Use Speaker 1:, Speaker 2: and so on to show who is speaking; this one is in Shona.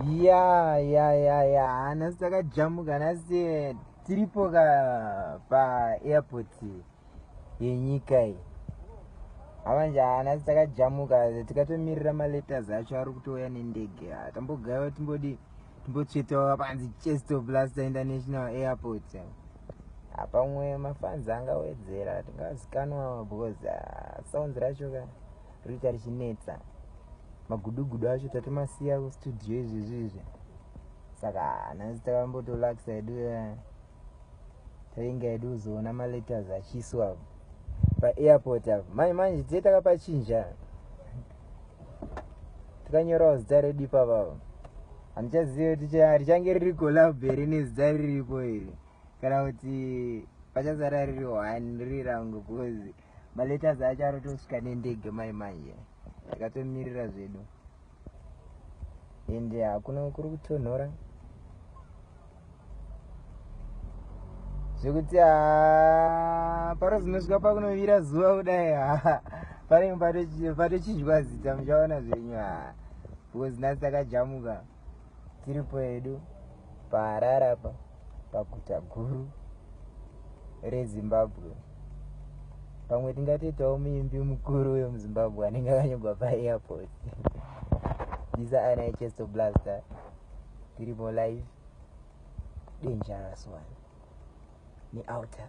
Speaker 1: ya nhasi takajamuka nhasi tiripo paairport yenyika iyi avanje nhasi takajamuka tikatomirira maletters acho ari kutouya nendege tambogaiwa timbotsvetawo panzi chest of blaster international airport pamwe mafanzi angawedzera tingazikanwa because sounds racho rita richinetsa magudugudu acho tatomasiya kustudio izvezvizvi saka nhasi takambotolakisa edu tainga edu kuzoona maletters achiswa paairport apo manje tiye takapachinja takanyorawo zita redu ipapavo handichazivi kuti richange riri kolabheri nezita riripo iri kana kuti pachasara riri one riri rangu because maletters acho arotosvika nendege manje takatomirira zvedu ende hakuna kuri kutonhora zvekuti paro zinosvika pakunovira zuva kudai panenge patochinjwa zita muchaona zvenyu because nhasi takajamuka tiripo edu paharare apa paguta guru rezimbabwe pamwe tingatoitawo muimbi mukuru wemuzimbabwe anenge akanyogwa paairport disa ana chest blaster tiripo live dangerous one neouter